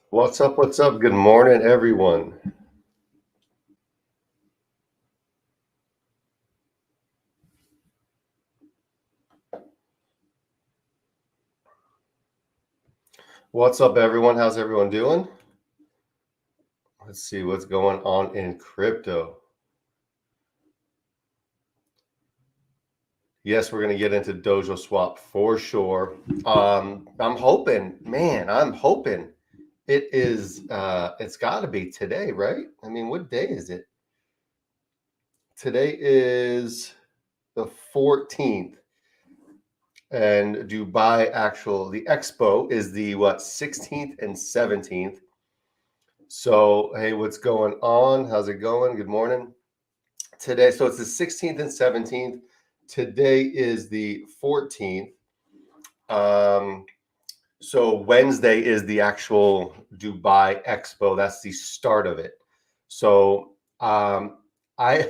What's up? What's up? Good morning, everyone. What's up, everyone? How's everyone doing? Let's see what's going on in crypto. Yes, we're going to get into DojoSwap for sure. I'm hoping, man, I'm hoping it's got to be today, right? I mean, what day is it? Today is the 14th. And the expo is the 16th and 17th. So, hey, what's going on? How's it going? Good morning. Today, so it's the 16th and 17th. Today is the 14th. So Wednesday is the actual Dubai Expo. That's the start of it. So I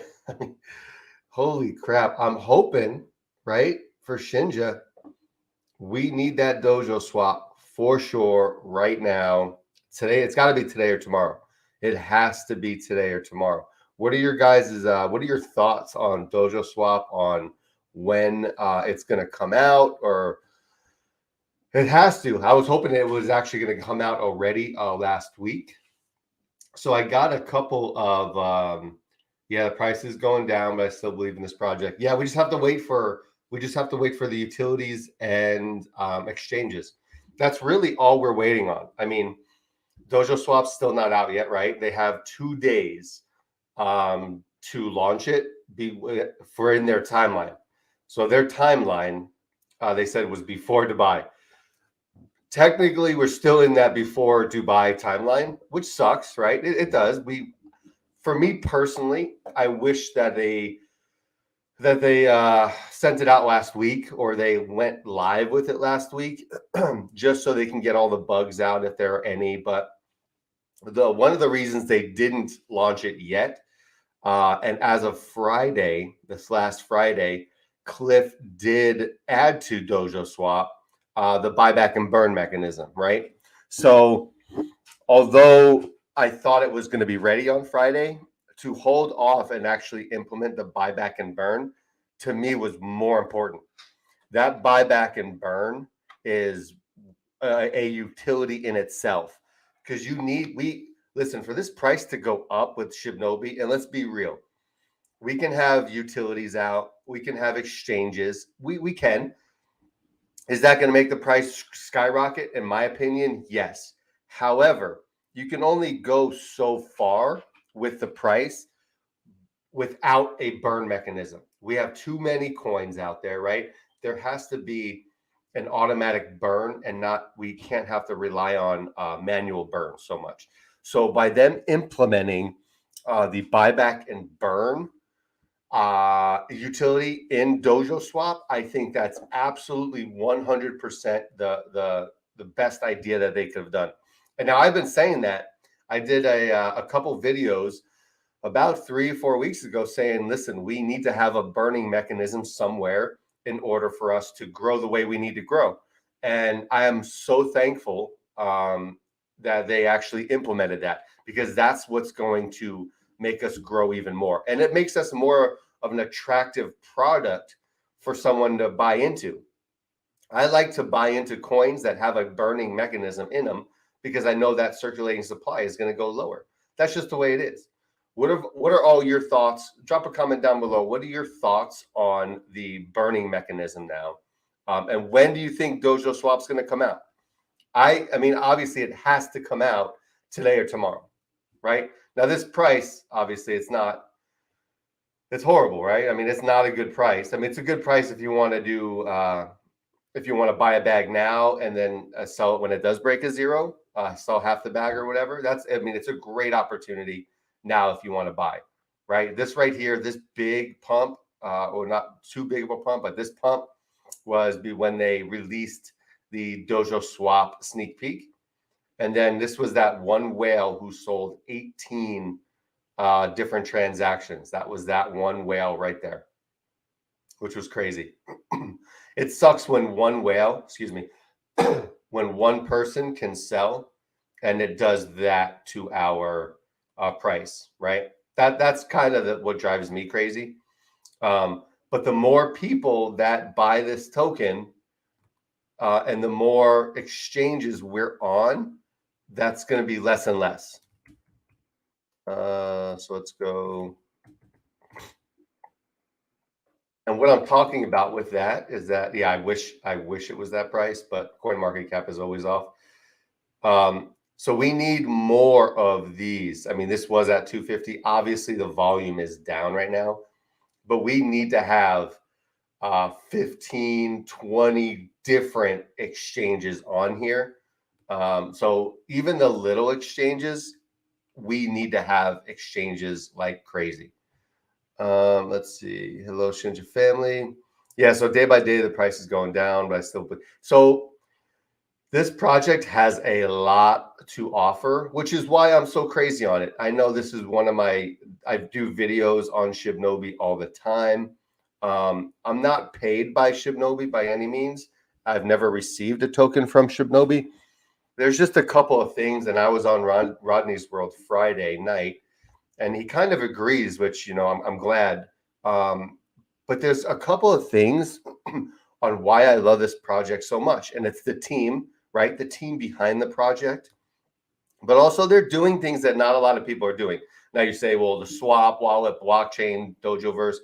holy crap, I'm hoping, right, for Shinja, we need that dojo swap for sure right now. Today, it's got to be today or tomorrow. It has to be today or tomorrow. What are your thoughts on DojoSwap, on when it's going to come out? Or it has to. I was hoping it was actually going to come out already last week. So I got a couple of the price is going down, but I still believe in this project. Yeah, we just have to wait for the utilities and exchanges. That's really all we're waiting on. I mean, DojoSwap's still not out yet, right? They have 2 days to launch it for in their timeline. So their timeline, they said, was before Dubai. Technically, we're still in that before Dubai timeline, which sucks, right? It does. For me personally, I wish that they sent it out last week, or they went live with it last week, just so they can get all the bugs out if there are any. But one of the reasons they didn't launch it yet, and as of Friday, this last Friday, Cliff did add to DojoSwap the buyback and burn mechanism, right? So although I thought it was going to be ready on Friday, to hold off and actually implement the buyback and burn, to me, was more important. That buyback and burn is a utility in itself, because listen, for this price to go up with Shibnobi, and let's be real, we can have utilities out, we can have exchanges, we can. Is that going to make the price skyrocket? In my opinion, yes. However, you can only go so far with the price without a burn mechanism. We have too many coins out there, right? There has to be an automatic burn, and we can't have to rely on manual burn so much. So by them implementing the buyback and burn utility in DojoSwap, I think that's absolutely 100% the best idea that they could have done. And now I've been saying that. I did a couple videos about 3 or 4 weeks ago saying, listen, we need to have a burning mechanism somewhere in order for us to grow the way we need to grow. And I am so thankful that they actually implemented that, because that's what's going to make us grow even more. And it makes us more of an attractive product for someone to buy into. I like to buy into coins that have a burning mechanism in them, because I know that circulating supply is going to go lower. That's just the way it is. What are all your thoughts? Drop a comment down below. What are your thoughts on the burning mechanism now? And when do you think DojoSwap's going to come out? I mean, obviously, it has to come out today or tomorrow, right? Now, this price, obviously, it's horrible, right? I mean, it's not a good price. I mean, it's a good price if you want to buy a bag now and then sell it when it does break a zero, sell half the bag or whatever. It's a great opportunity now if you want to buy, right? This right here, this big pump, or not too big of a pump, but this pump was when they released the DojoSwap sneak peek. And then this was that one whale who sold 18 different transactions. That was that one whale right there. which was crazy. It sucks when one whale, excuse me, when one person can sell, and it does that to our price, right? That's kind of what drives me crazy. But the more people that buy this token, and the more exchanges we're on, that's going to be less and less. So let's go. And what I'm talking about with that is that, yeah, I wish it was that price, but CoinMarketCap is always off. So we need more of these. I mean, this was at 250. Obviously, the volume is down right now, but we need to have 15, 20 different exchanges on here. So even the little exchanges, we need to have exchanges like crazy. Let's see. Hello, Shinja family. Yeah, so day by day the price is going down, but I still put so this project has a lot to offer, which is why I'm so crazy on it. I know this is one of my I do videos on Shibnobi all the time. I'm not paid by Shibnobi by any means. I've never received a token from Shibnobi. There's just a couple of things, and I was on Rodney's World Friday night, and he kind of agrees, which I'm glad. But there's a couple of things on why I love this project so much, and it's the team, right? The team behind the project, but also they're doing things that not a lot of people are doing. Now you say, well, the swap, wallet, blockchain, Dojoverse,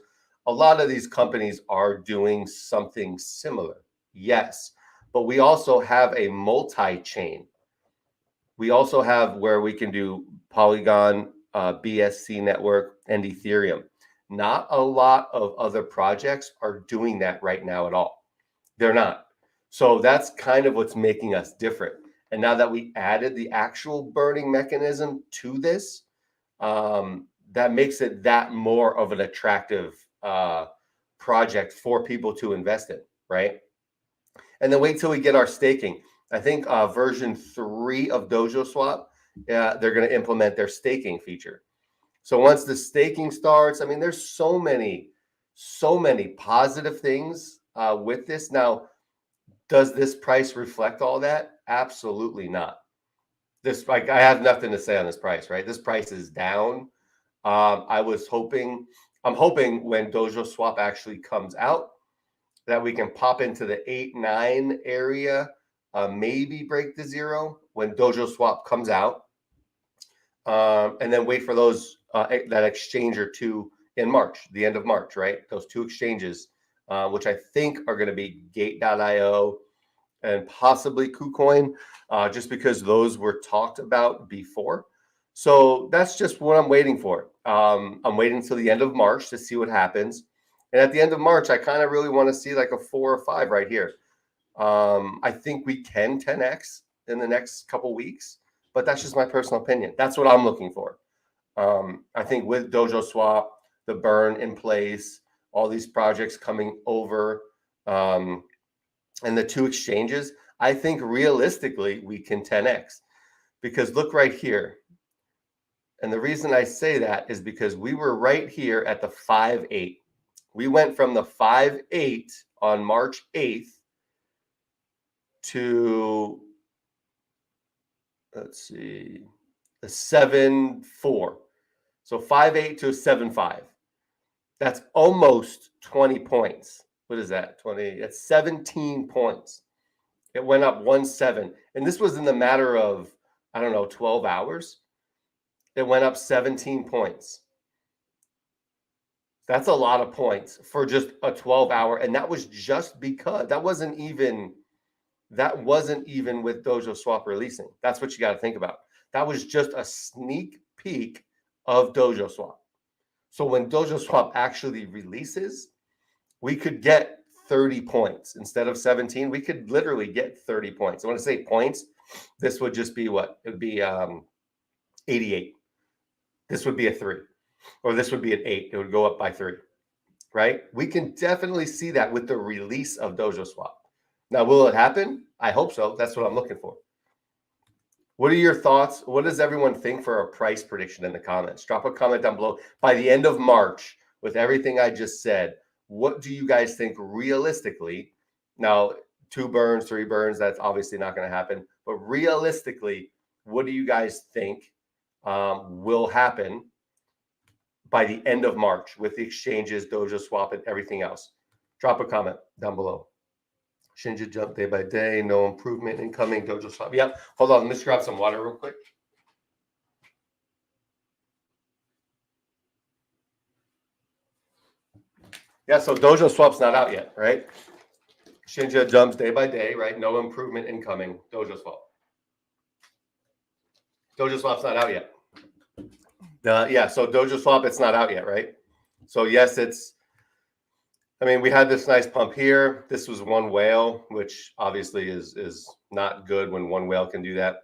a lot of these companies are doing something similar. Yes, but we also have a multi-chain. We also have where we can do Polygon, BSC network, and Ethereum. Not a lot of other projects are doing that right now at all. They're not. So that's kind of what's making us different. And now that we added the actual burning mechanism to this, that makes it that more of an attractive project for people to invest in, right? And then wait till we get our staking. I think version 3 of DojoSwap, they're going to implement their staking feature. So once the staking starts, I mean, there's so many positive things with this. Now, does this price reflect all that? Absolutely not. This, like, I have nothing to say on this price, right? This price is down. I'm hoping when DojoSwap actually comes out, that we can pop into the 8-9 area, maybe break the zero when DojoSwap comes out, and then wait for those that exchange or two in March, the end of March, right? Those two exchanges, which I think are going to be Gate.io and possibly KuCoin, just because those were talked about before. So that's just what I'm waiting for. I'm waiting until the end of March to see what happens. And at the end of March, I kind of really want to see like a 4 or 5 right here. I think we can 10x in the next couple weeks, but that's just my personal opinion. That's what I'm looking for. I think with DojoSwap, the burn in place, all these projects coming over, and the two exchanges, I think realistically we can 10x, because look right here. And the reason I say that is because we were right here at the 5.8. We went from the 5.8 on March 8th to, let's see, the 7.4. So 5.8 to 7.5. That's almost 20 points. What is that? 20, that's 17 points. It went up 1.7. And this was in the matter of, I don't know, 12 hours. It went up 17 points. That's a lot of points for just a 12-hour. And that was just because that wasn't even with DojoSwap releasing. That's what you got to think about. That was just a sneak peek of DojoSwap. So when DojoSwap actually releases, we could get 30 points instead of 17. We could literally get 30 points. I want to say points. This would just be what? It would be 88. This would be a 3. Or this would be an 8. It would go up by 3, right? We can definitely see that with the release of DojoSwap. Now, will it happen? I hope so. That's what I'm looking for. What are your thoughts? What does everyone think for a price prediction in the comments? Drop a comment down below. By the end of March, with everything I just said, what do you guys think realistically? Now, 2 burns, 3 burns, that's obviously not going to happen. But realistically, what do you guys think will happen by the end of March with the exchanges, DojoSwap, and everything else? Drop a comment down below. Shinja jump day by day, no improvement incoming, DojoSwap. Yep. Hold on, let's grab some water real quick. Yeah, so DojoSwap's not out yet, right? Shinja jumps day by day, right? No improvement incoming, DojoSwap. DojoSwap's not out yet. Yeah, so DojoSwap, it's not out yet, right? So yes, I mean, we had this nice pump here. This was one whale, which obviously is not good when one whale can do that.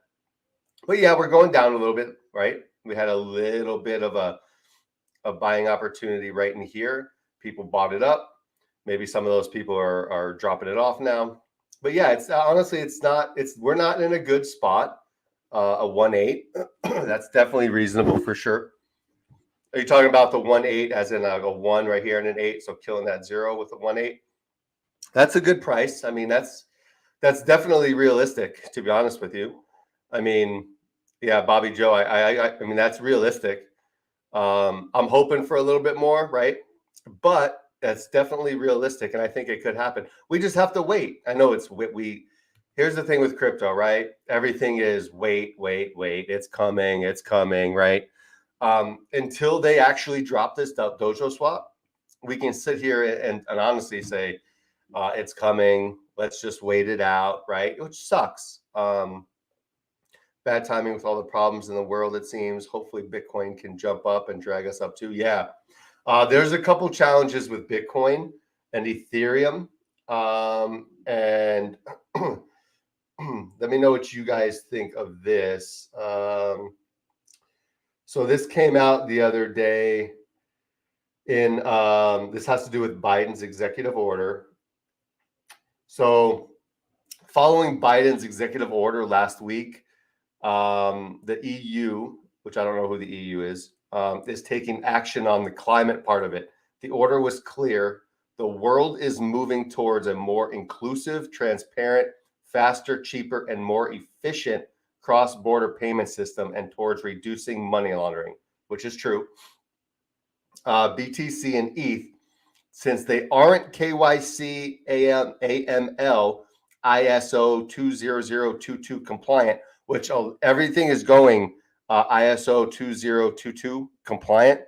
But yeah, we're going down a little bit, right? We had a little bit of a buying opportunity right in here. People bought it up. Maybe some of those people are dropping it off now. But yeah, it's honestly, we're not in a good spot. A 1.8, that's definitely reasonable for sure. Are you talking about the 1.8 as in a 1 right here and an 8? So killing that 0 with a 1.8? That's a good price. I mean, that's definitely realistic, to be honest with you. I mean, yeah, Bobby Joe, I mean, that's realistic. I'm hoping for a little bit more, right? But that's definitely realistic, and I think it could happen. We just have to wait. I know here's the thing with crypto, right? Everything is wait. It's coming, right? Until they actually drop this DojoSwap, we can sit here and honestly say it's coming. Let's just wait it out, right? Which sucks. Bad timing with all the problems in the world, it seems. Hopefully, Bitcoin can jump up and drag us up too. Yeah. There's a couple challenges with Bitcoin and Ethereum. And let me know what you guys think of this. So this came out the other day in this has to do with Biden's executive order. So following Biden's executive order last week, the EU, which I don't know who the EU is taking action on the climate part of it. The order was clear. The world is moving towards a more inclusive, transparent, faster, cheaper, and more efficient cross-border payment system and towards reducing money laundering, which is true. BTC and ETH, since they aren't KYC, AML, ISO 20022 compliant, which everything is going ISO 2022 compliant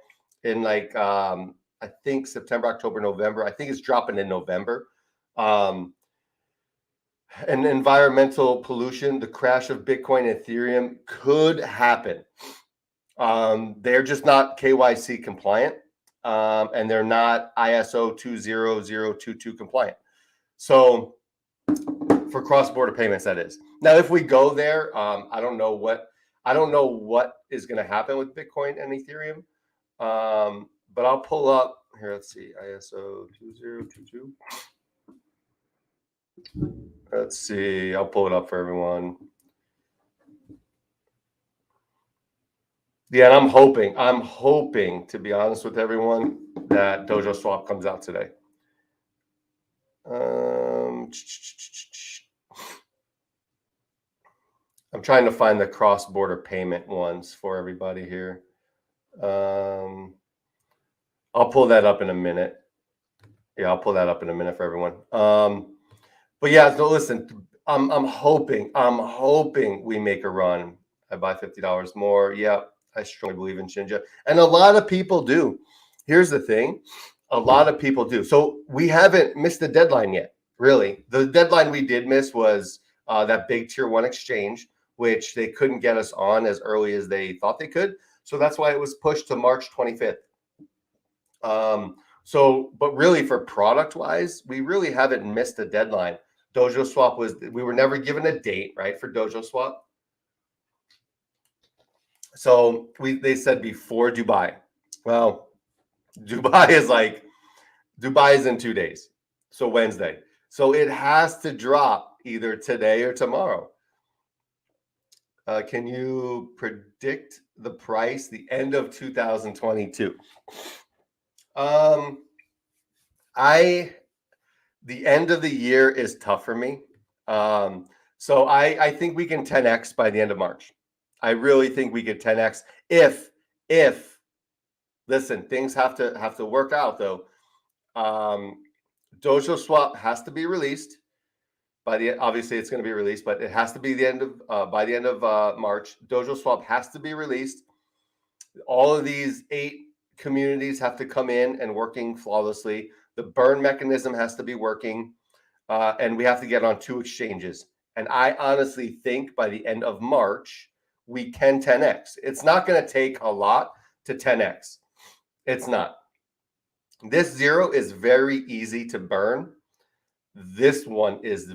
in like I think September, October, November. I think it's dropping in November. And environmental pollution, the crash of Bitcoin and Ethereum could happen. They're just not KYC compliant, and they're not ISO 20022 compliant. So for cross-border payments, that is. Now, if we go there, I don't know what is going to happen with Bitcoin and Ethereum. But I'll pull up here. Let's see, ISO 2022. Let's see. I'll pull it up for everyone. Yeah, and I'm hoping, to be honest with everyone, that DojoSwap comes out today. I'm trying to find the cross-border payment ones for everybody here. I'll pull that up in a minute. Yeah, I'll pull that up in a minute for everyone. But yeah, so listen, I'm hoping we make a run. I buy $50 more. Yeah, I strongly believe in Shinja, and a lot of people do. Here's the thing, a lot of people do. So we haven't missed the deadline yet. Really, the deadline we did miss was that big tier 1 exchange, which they couldn't get us on as early as they thought they could. So that's why it was pushed to March 25th. So, but really for product wise, we really haven't missed a deadline. DojoSwap we were never given a date, right, for DojoSwap. So they said before Dubai. Well, Dubai is in 2 days. So Wednesday. So it has to drop either today or tomorrow. Can you predict the price the end of 2022? The end of the year is tough for me. So I think we can 10x by the end of March. I really think we could 10x if listen, things have to work out though. DojoSwap has to be released by the obviously it's going to be released, but it has to be the end of by the end of March. DojoSwap has to be released. All of these 8 communities have to come in and working flawlessly. The burn mechanism has to be working, and we have to get on 2 exchanges. And I honestly think by the end of March we can 10x. It's not going to take a lot to 10x. It's not. This 0 is very easy to burn. This one is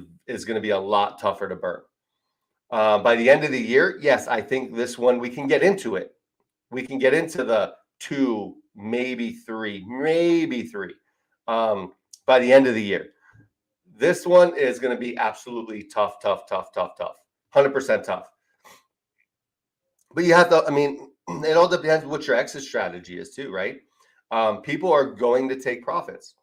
going to be a lot tougher to burn. By the end of the year, yes, I think this one we can get into it. We can get into the 2, maybe 3, by the end of the year. This one is going to be absolutely tough, 100% tough. But you have to, I mean, it all depends what your exit strategy is too, right? People are going to take profits.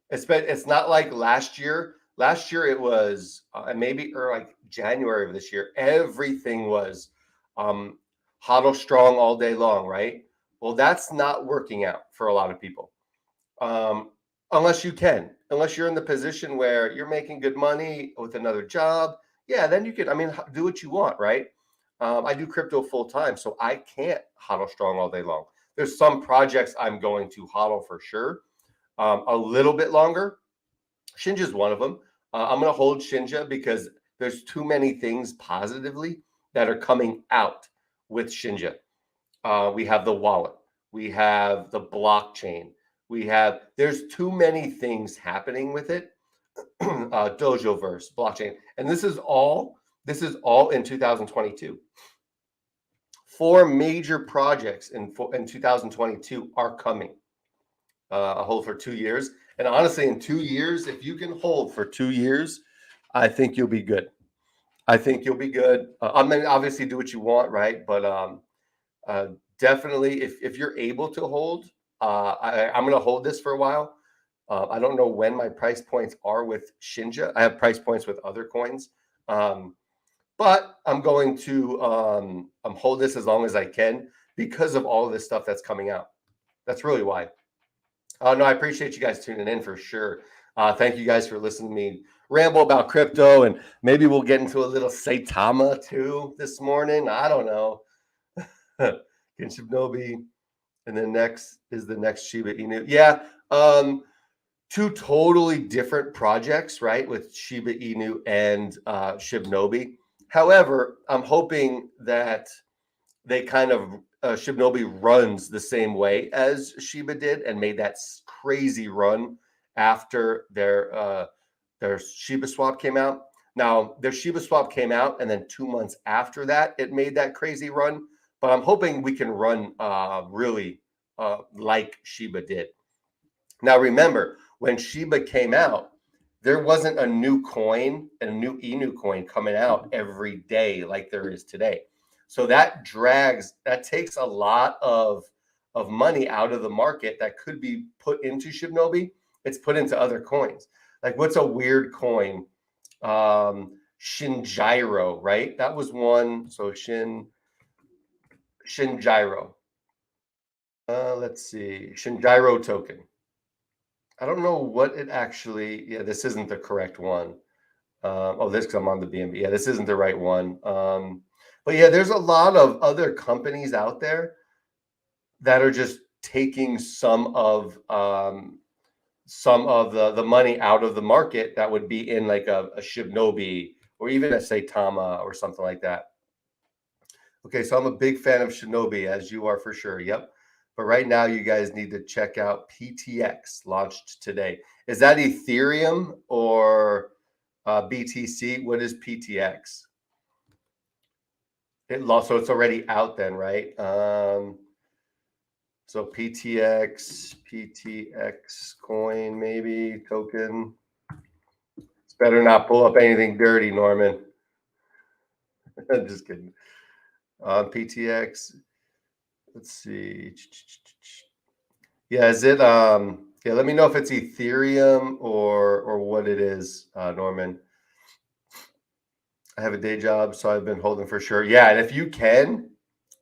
It's not like last year. Last year it was maybe or like January of this year. Everything was hodl strong all day long, right? Well, that's not working out for a lot of people. Unless you're in the position where you're making good money with another job, yeah, then you could, I mean, do what you want, right? I do crypto full time, so I can't hodl strong all day long. There's some projects I'm going to hodl for sure. A little bit longer. Shinja is one of them. I'm going to hold Shinja because there's too many things positively that are coming out with Shinja. We have the wallet. We have the blockchain. There's too many things happening with it. Dojoverse, blockchain. And this is all in 2022. 4 major projects in 2022 are coming. A hold for 2 years. And honestly, in 2 years, if you can hold for 2 years, I think you'll be good. I mean, obviously do what you want, right? But definitely, if you're able to hold, I'm going to hold this for a while. I don't know when my price points are with Shinja. I have price points with other coins. But I'm going to hold this as long as I can because of all of this stuff that's coming out. That's really why. No, I appreciate you guys tuning in for sure. Thank you guys for listening to me ramble about crypto, and maybe we'll get into a little Saitama too this morning. I don't know. Shibnobi, and then next is the next Shiba Inu. Yeah, 2 totally different projects, right? With Shiba Inu and Shibnobi. However, I'm hoping that they kind of Shibnobi runs the same way as Shiba did and made that crazy run after their Shiba swap came out. Now their Shiba swap came out, and then 2 months after that, it made that crazy run. But I'm hoping we can run really like Shiba did. Now remember, when Shiba came out, there wasn't a new coin and a new Inu coin coming out every day like there is today. So that takes a lot of money out of the market that could be put into Shibnobi. It's put into other coins. Like, what's a weird coin? Shinjiro, right? That was one. So Shinjiro. Let's see. Shinjiro token. I don't know what it actually. Yeah, this isn't the correct one. This because I'm on the BNB. Yeah, this isn't the right one. But yeah, there's a lot of other companies out there that are just taking some of the money out of the market that would be in like a Shibnobi or even a Saitama or something like that. Okay, so I'm a big fan of Shibnobi, as you are for sure. Yep. But right now, you guys need to check out PTX, launched today. Is that Ethereum or BTC? What is PTX? So it's already out then, right? So PTX coin, maybe token. It's better not pull up anything dirty, Norman. I'm just kidding. PTX. Let's see. Yeah, is it Yeah, let me know if it's Ethereum or what it is, Norman. I have a day job, so I've been holding for sure. Yeah, and if you can,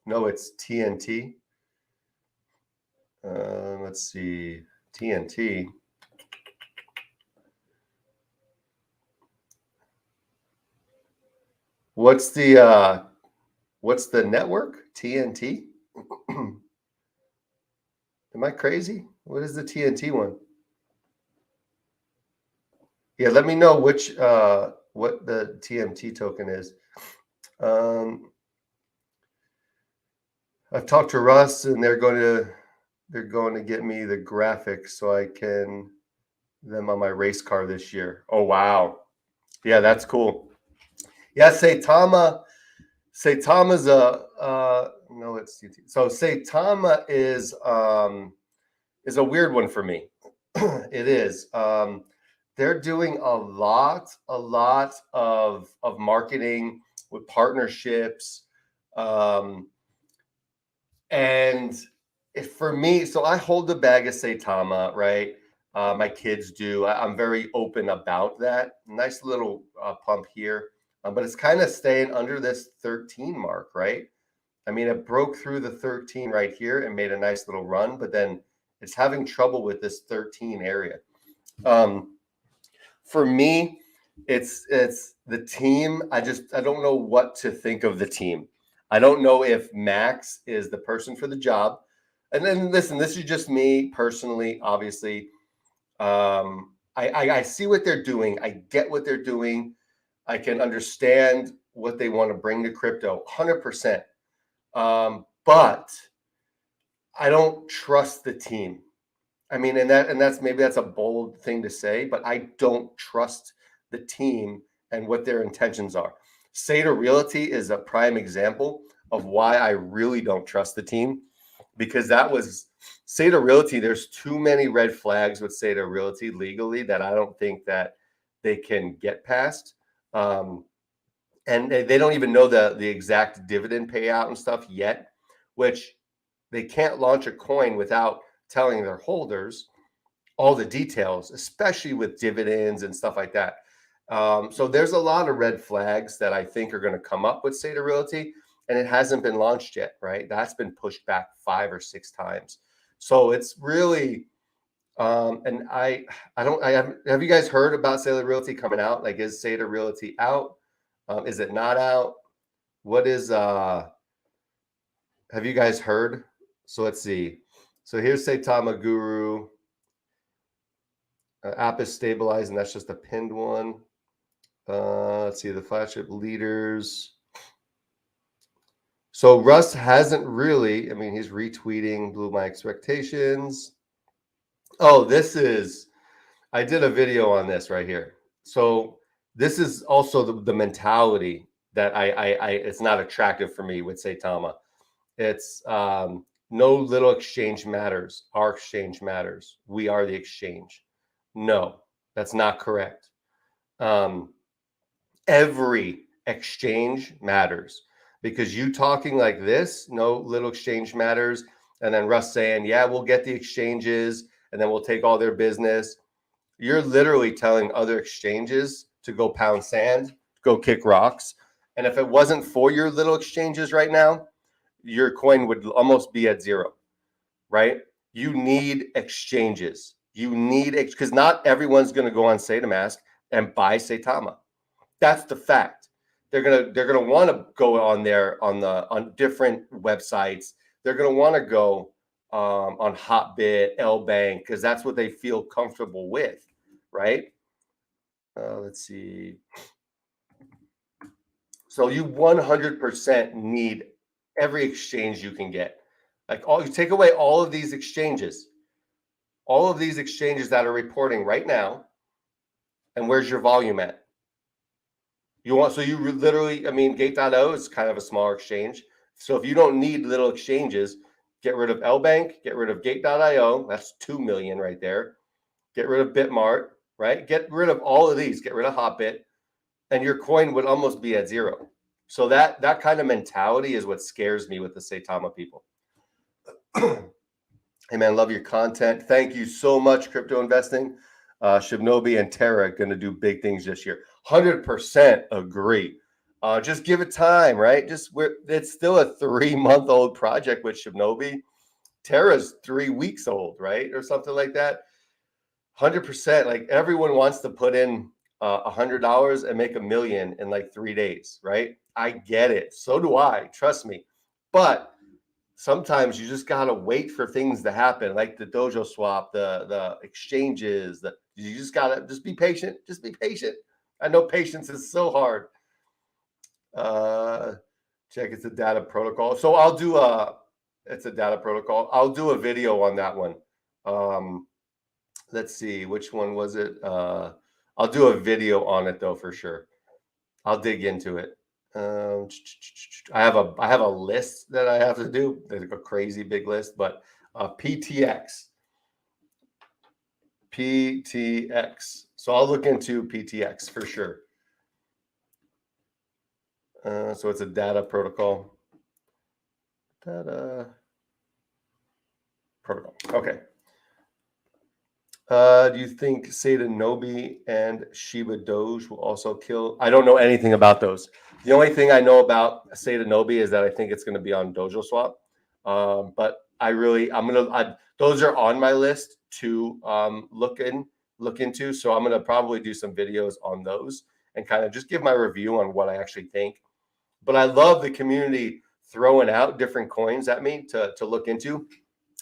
no, it's TNT. Let's see, TNT. What's the network? TNT? Am I crazy? What is the TNT one? Yeah, let me know which what the TMT token is. I've talked to Russ, and they're going to get me the graphics so I can them on my race car this year. Oh wow, yeah, that's cool. Yeah, Saitama's no, it's so Saitama is a weird one for me. It is. They're doing a lot of marketing with partnerships. And for me, so I hold the bag of Saitama, right? My kids do. I'm very open about that. Nice little pump here, but it's kind of staying under this 13 mark, right? I mean, it broke through the 13 right here and made a nice little run, but then it's having trouble with this 13 area. For me, it's the team. I don't know what to think of the team. I don't know if Max is the person for the job. And then listen, this is just me personally. Obviously, I see what they're doing. I get what they're doing. I can understand what they want to bring to crypto, 100%. But I don't trust the team. I mean, that's maybe that's a bold thing to say, but I don't trust the team and what their intentions are. Seda Realty is a prime example of why I really don't trust the team, because that was Seda Realty. There's too many red flags with Seda Realty legally that I don't think that they can get past. And they don't even know the exact dividend payout and stuff yet, which they can't launch a coin without telling their holders all the details, especially with dividends and stuff like that. So there's a lot of red flags that I think are going to come up with Seda Realty, and it hasn't been launched yet, right? That's been pushed back 5 or 6 times. So it's really, and have you guys heard about Seda Realty coming out? Like, is Seda Realty out? Is it not out? What is, have you guys heard? So let's see. So here's Saitama Guru. App is stabilized, and that's just a pinned one. Let's see the flagship leaders. So Russ hasn't really. I mean, he's retweeting, blew my expectations. Oh, I did a video on this right here. So this is also the mentality that I it's not attractive for me with Saitama. It's no little exchange matters. Our exchange matters. We are the exchange. No, that's not correct. Every exchange matters, because you talking like this, no little exchange matters, and then Russ saying, yeah, we'll get the exchanges and then we'll take all their business. You're literally telling other exchanges to go pound sand, go kick rocks. And if it wasn't for your little exchanges right now, your coin would almost be at zero, right? You need exchanges. You need, because not everyone's going to go on SaitaMask and buy Saitama. That's the fact. They're gonna want to go on there on different websites. They're gonna want to go on Hotbit, LBank, because that's what they feel comfortable with, right? Let's see. So you 100% need every exchange you can get. Like, you take away all of these exchanges that are reporting right now, and where's your volume at? You literally, I mean, Gate.io is kind of a smaller exchange. So if you don't need little exchanges, get rid of LBank, get rid of Gate.io. That's 2 million right there. Get rid of Bitmart, right? Get rid of all of these. Get rid of Hotbit, and your coin would almost be at zero. So that kind of mentality is what scares me with the Saitama people. Hey man, love your content. Thank you so much, crypto investing. Shibnobi and Terra are going to do big things this year. 100% agree. Just give it time, right? It's still a 3-month-old project with Shibnobi. Terra's 3 weeks old, right? Or something like that. 100%. Like everyone wants to put in $100 and make $1 million in like 3 days, right? I get it. So do I. Trust me. But sometimes you just gotta wait for things to happen, like the DojoSwap, the exchanges. You just gotta be patient. Just be patient. I know patience is so hard. Check it's a data protocol. So it's a data protocol. I'll do a video on that one. Let's see, which one was it? I'll do a video on it though for sure. I'll dig into it. I have a list that I have to do. There's a crazy big list, but PTX. So I'll look into PTX for sure. So it's a data protocol. Data protocol. Okay. Do you think Saitama and Shiba Doge will also kill? I don't know anything about those. The only thing I know about Saitama is that I think it's going to be on DojoSwap. But those are on my list to look into. So I'm gonna probably do some videos on those and kind of just give my review on what I actually think. But I love the community throwing out different coins at me to look into,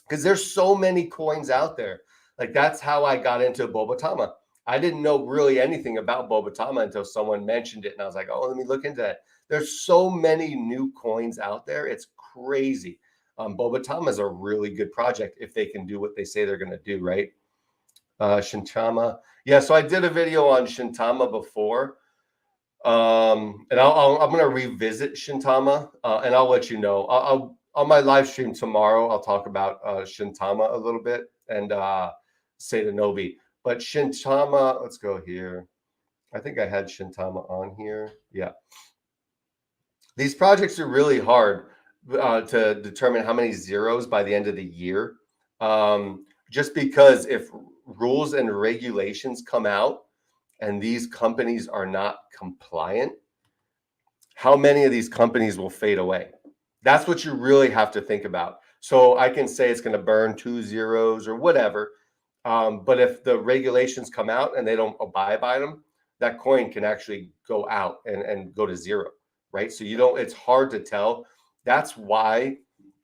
because there's so many coins out there. Like that's how I got into Bobatama. I didn't know really anything about Bobatama until someone mentioned it, and I was like, oh, let me look into that. There's so many new coins out there. It's crazy. Bobatama is a really good project if they can do what they say they're going to do, right? Shintama. Yeah, so I did a video on Shintama before. And I'm going to revisit Shintama, and I'll let you know. I'll on my live stream tomorrow, I'll talk about Shintama a little bit and Saitama. But Shintama, let's go here. I think I had Shintama on here. Yeah. These projects are really hard to determine how many zeros by the end of the year. Just because if rules and regulations come out and these companies are not compliant, how many of these companies will fade away? That's what you really have to think about. So I can say it's going to burn 2 zeros or whatever. But if the regulations come out and they don't abide by them, that coin can actually go out and go to zero, right? So it's hard to tell. That's why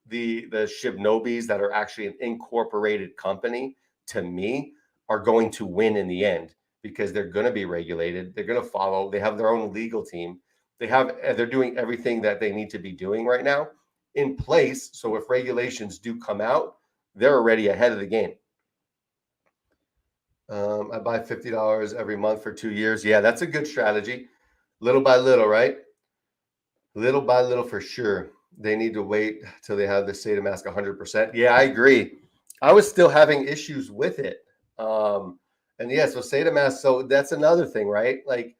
the Shibnobis that are actually an incorporated company, to me, are going to win in the end, because they're going to be regulated. They're going to follow. They have their own legal team. They're doing everything that they need to be doing right now in place. So if regulations do come out, they're already ahead of the game. I buy $50 every month for 2 years. Yeah, that's a good strategy. Little by little, right? Little by little for sure. They need to wait till they have the Sata mask 100%. Yeah, I agree. I was still having issues with it. And yeah, so Sata mask. So that's another thing, right? Like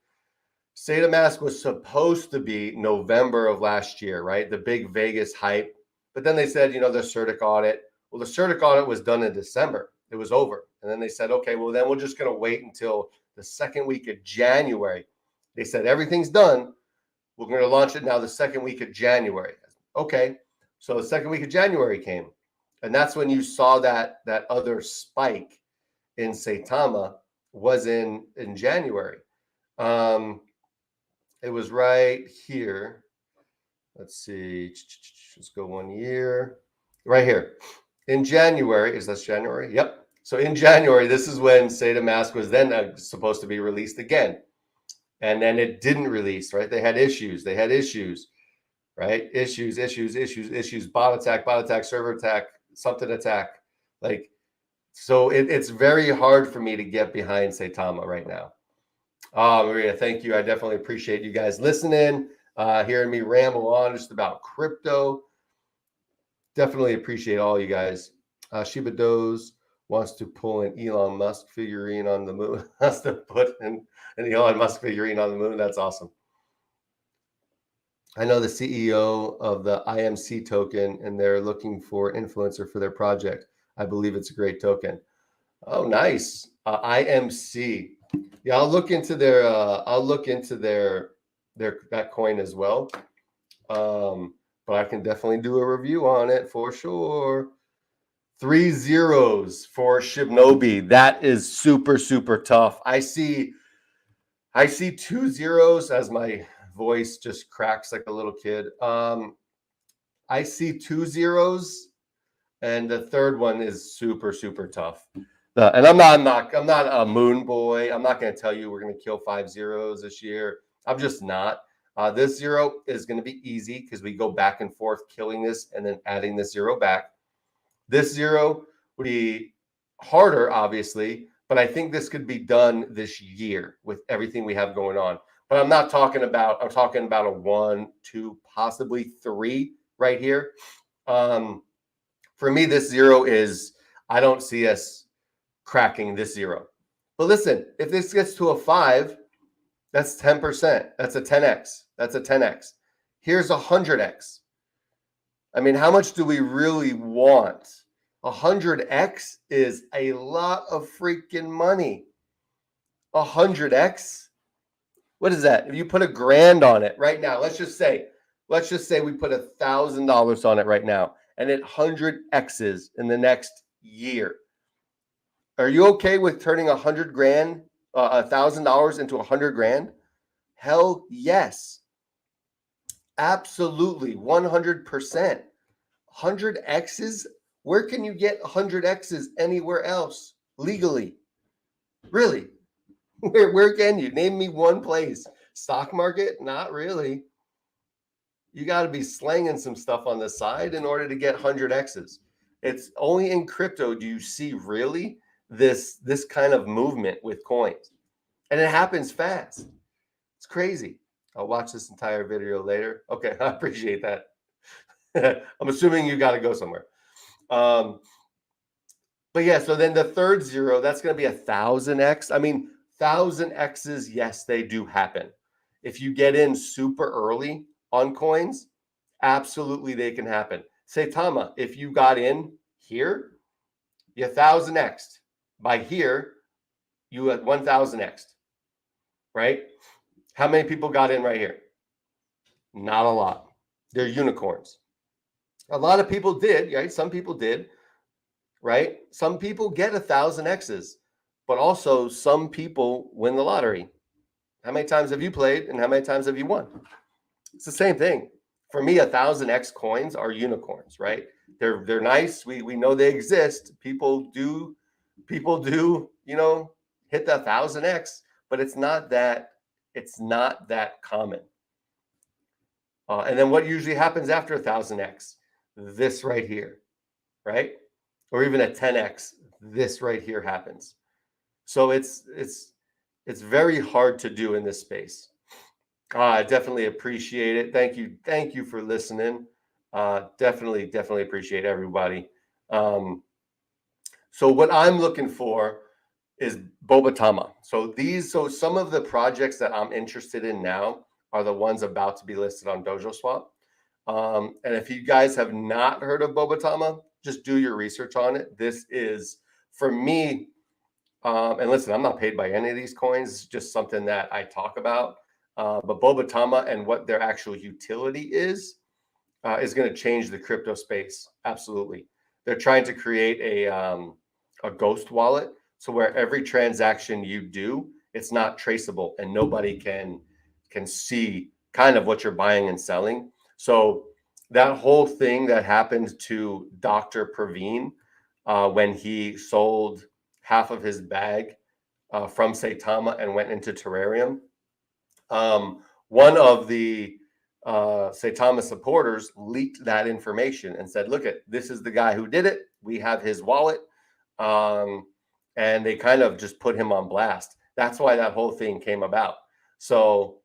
Sata mask was supposed to be November of last year, right? The big Vegas hype. But then they said, the CERTIC audit. Well, the CERTIC audit was done in December. It was over. And then they said, okay, well, then we're just going to wait until the second week of January. They said, everything's done. We're going to launch it now the second week of January. Okay. So the second week of January came. And that's when you saw that other spike in Saitama was in January. It was right here. Let's see. Let's go 1 year. Right here. In January. Is that January? Yep. So in January, this is when Sata Mask was then supposed to be released again. And then it didn't release, right? They had issues, right? Issues, bot attack, server attack, something attack. Like, so it's very hard for me to get behind Saitama right now. Maria, thank you. I definitely appreciate you guys listening, hearing me ramble on just about crypto. Definitely appreciate all you guys. Shiba Doze wants to pull an Elon Musk figurine on the moon. Has to put an Elon Musk figurine on the moon. That's awesome. I know the CEO of the IMC token, and they're looking for influencer for their project. I believe it's a great token. Oh, nice. IMC. Yeah, I'll look into their that coin as well. But I can definitely do a review on it for sure. 3 zeros for Shibnobi. That is super, super tough. I see 2 zeros as my voice just cracks like a little kid. I see 2 zeros, and the third one is super, super tough. And I'm not a moon boy. I'm not going to tell you we're going to kill 5 zeros this year. I'm just not. This zero is going to be easy because we go back and forth killing this and then adding this zero back. This zero would be harder, obviously, but I think this could be done this year with everything we have going on. But I'm talking about a 1, 2, possibly 3 right here. For me, this zero is, I don't see us cracking this zero. But listen, if this gets to a 5, that's 10%. That's a 10x. That's a 10x. Here's 100x. I mean, how much do we really want? 100x is a lot of freaking money. 100x? What is that? If you put $1,000 on it right now, let's just say we put $1,000 on it right now, and it 100x's in the next year. Are you okay with turning $100,000 into $100,000? Hell yes. Absolutely, 100%. 100x's? Where can you get 100x's anywhere else legally? Really? Where can you? Name me one place. Stock market? Not really. You got to be slanging some stuff on the side in order to get 100x's. It's only in crypto do you see really this kind of movement with coins. And it happens fast. It's crazy. I'll watch this entire video later. Okay, I appreciate that. I'm assuming you got to go somewhere. But yeah, so then the third zero, that's going to be 1,000x. I mean, 1,000x's, yes, they do happen. If you get in super early on coins, absolutely they can happen. Saitama, if you got in here, you 1,000x. By here, you had 1,000x, right? How many people got in right here? Not a lot. They're unicorns. A lot of people did, right? Some people did, right? Some people get 1,000x's, but also some people win the lottery. How many times have you played and how many times have you won? It's the same thing. For me, 1,000x coins are unicorns, right? They're nice. We know they exist. People do, hit the 1,000x, but it's not that common. And then what usually happens after 1,000x? This right here, right? Or even a 10x, this right here happens. So it's very hard to do in this space. I definitely appreciate it. Thank you for listening. Definitely appreciate everybody. So what I'm looking for is Bobatama. So some of the projects that I'm interested in now are the ones about to be listed on DojoSwap. And if you guys have not heard of Bobatama, just do your research on it. This is, for me, and listen, I'm not paid by any of these coins. It's just something that I talk about. But Bobatama and what their actual utility is going to change the crypto space. Absolutely. They're trying to create a ghost wallet. So where every transaction you do, it's not traceable and nobody can see kind of what you're buying and selling. So that whole thing that happened to Dr. Praveen when he sold half of his bag from Saitama and went into Terrarium. One of the Saitama supporters leaked that information and said, look, this is the guy who did it. We have his wallet. And they kind of just put him on blast. That's why that whole thing came about. So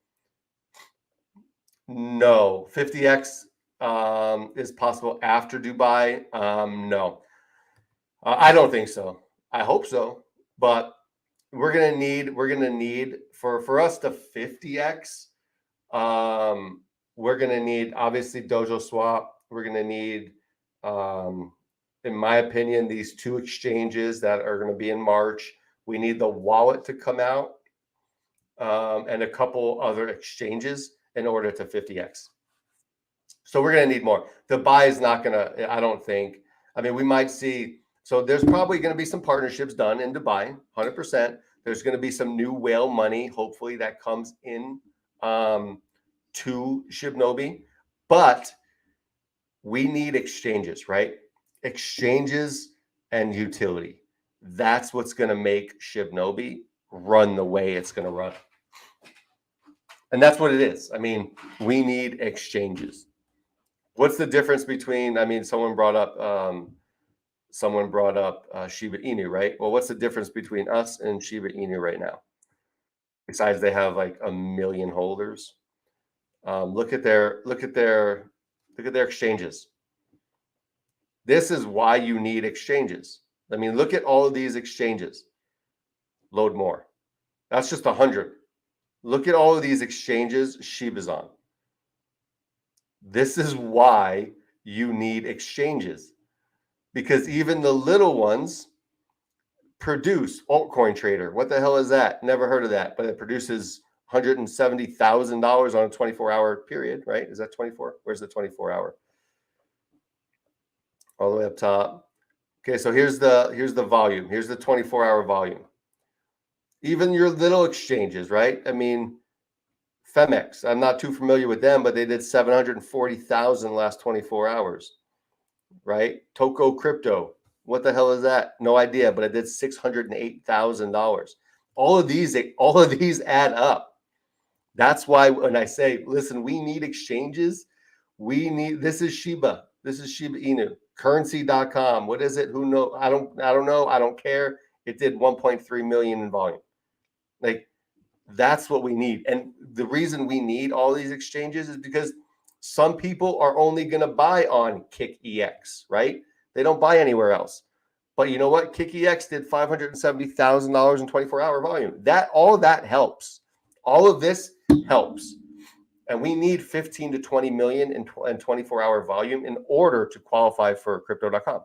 no, 50x is possible after Dubai. No, I don't think so. I hope so, but we're gonna need for us to 50x. We're gonna need obviously DojoSwap. We're gonna need in my opinion, these two exchanges that are going to be in March. We need the wallet to come out and a couple other exchanges in order to 50x. So we're going to need more. The buy is not going to, I don't think. I mean, we might see. So there's probably going to be some partnerships done in Dubai, 100%. There's going to be some new whale money, hopefully, that comes in to Shibnobi. But we need exchanges, right? Exchanges and utility. That's what's going to make Shibnobi run the way it's going to run. And that's what it is. I mean, we need exchanges. What's the difference between, I mean, someone brought up Shiba Inu, right? Well, what's the difference between us and Shiba Inu right now? Besides they have like 1 million holders. Look at their exchanges. This is why you need exchanges. I mean, look at all of these exchanges. Load more. That's just 100. Look at all of these exchanges Shiba's on. This is why you need exchanges, because even the little ones produce. Altcoin Trader, what the hell is that? Never heard of that, but it produces $170,000 on a 24-hour period, right? Is that 24? Where's the 24-hour? All the way up top. Okay, so here's the volume. Here's the 24-hour volume. Even your little exchanges, right? I mean, Femex, I'm not too familiar with them, but they did 740,000 last 24 hours, right? Toko Crypto, what the hell is that? No idea, but it did $608,000. All of these add up. That's why when I say, listen, we need exchanges. This is Shiba Inu, currency.com. What is it? Who knows? I don't know. I don't care. It did 1.3 million in volume. Like, that's what we need. And the reason we need all these exchanges is because some people are only going to buy on KickEX, right? They don't buy anywhere else. But you know what? KickEX did $570,000 in 24-hour volume. All of that helps. All of this helps. And we need 15 to 20 million in 24-hour volume in order to qualify for crypto.com.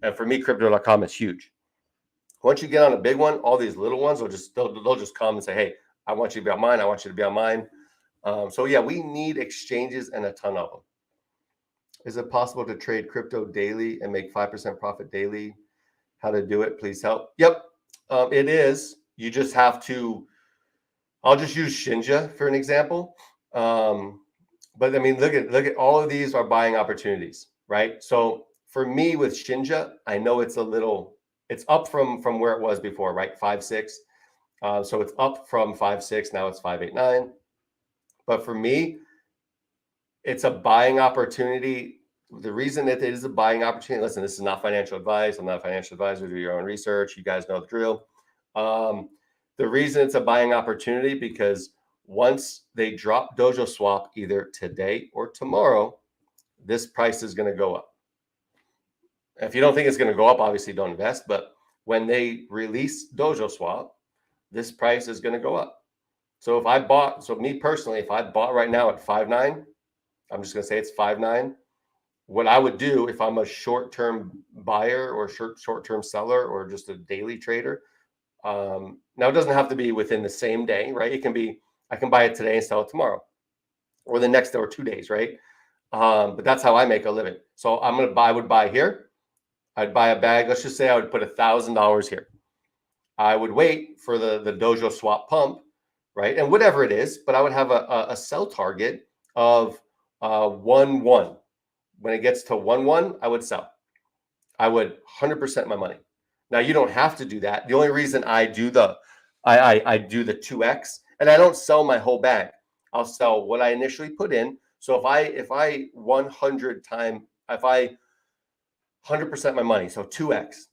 And for me, crypto.com is huge. Once you get on a big one, all these little ones they'll just come and say, hey, I want you to be on mine. I want you to be on mine. So yeah, we need exchanges and a ton of them. Is it possible to trade crypto daily and make 5% profit daily? How to do it? Please help. Yep, it is. You just have to. I'll just use Shinja for an example. But I mean, look at all of these are buying opportunities, right? So for me with Shinja, I know it's up from where it was before, right? 5.6. So it's up from 5.6. Now it's 5.89. But for me, it's a buying opportunity. The reason that it is a buying opportunity, listen, this is not financial advice. I'm not a financial advisor. Do your own research. You guys know the drill. The reason it's a buying opportunity because once they drop DojoSwap either today or tomorrow, this price is going to go up. If you don't think it's going to go up, obviously don't invest. But when they release DojoSwap, this price is going to go up. So me personally, if I bought right now at 5.9, I'm just going to say it's 5.9. What I would do if I'm a short-term buyer or short-term seller or just a daily trader. Now it doesn't have to be within the same day, right? It can be, I can buy it today and sell it tomorrow or the next day or 2 days, right? But that's how I make a living. So I would buy here. I'd buy a bag. Let's just say I would put $1,000 here. I would wait for the DojoSwap pump, right? And whatever it is, but I would have a sell target of 1.1. When it gets to 1.1, I would sell. I would 100% my money. Now you don't have to do that. The only reason I do I do the 2x, and I don't sell my whole bag. I'll sell what I initially put in. So if I 100% my money, so 2x,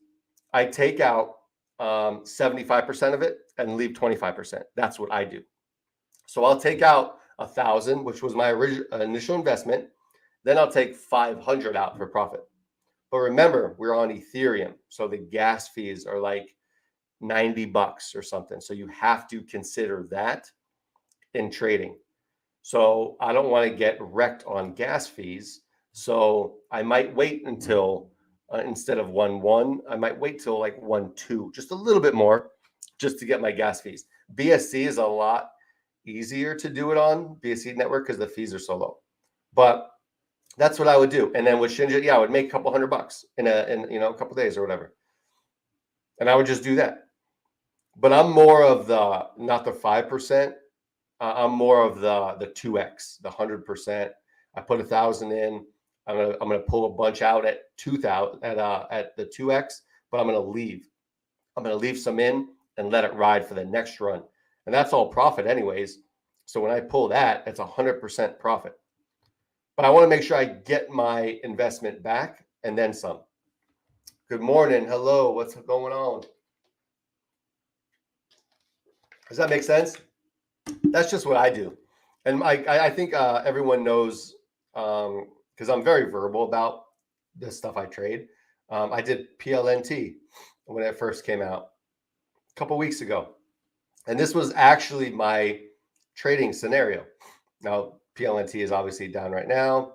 I take out 75% of it and leave 25%. That's what I do. So I'll take out 1,000, which was my initial investment. Then I'll take 500 out for profit. But remember, we're on Ethereum. So the gas fees are like $90 or something. So you have to consider that in trading. So I don't want to get wrecked on gas fees. So I might wait until instead of 1.1. I might wait till like 1.2, just a little bit more, just to get my gas fees. BSC is a lot easier to do it on BSC network because the fees are so low. But that's what I would do. And then with Shinja, I would make a couple $100 in a couple days or whatever. And I would just do that. But I'm more of the not the 5%. I'm more of the 2x, the 100%. I put 1,000 in. I'm gonna pull a bunch out at 2,000 at the 2x, but I'm gonna leave. I'm gonna leave some in and let it ride for the next run, and that's all profit anyways. So when I pull that, it's 100% profit. But I want to make sure I get my investment back and then some. Good morning. Hello. What's going on? Does that make sense? That's just what I do. And I think everyone knows, because I'm very verbal about this stuff I trade. I did PLNT when it first came out a couple weeks ago. And this was actually my trading scenario. Now, PLNT is obviously down right now,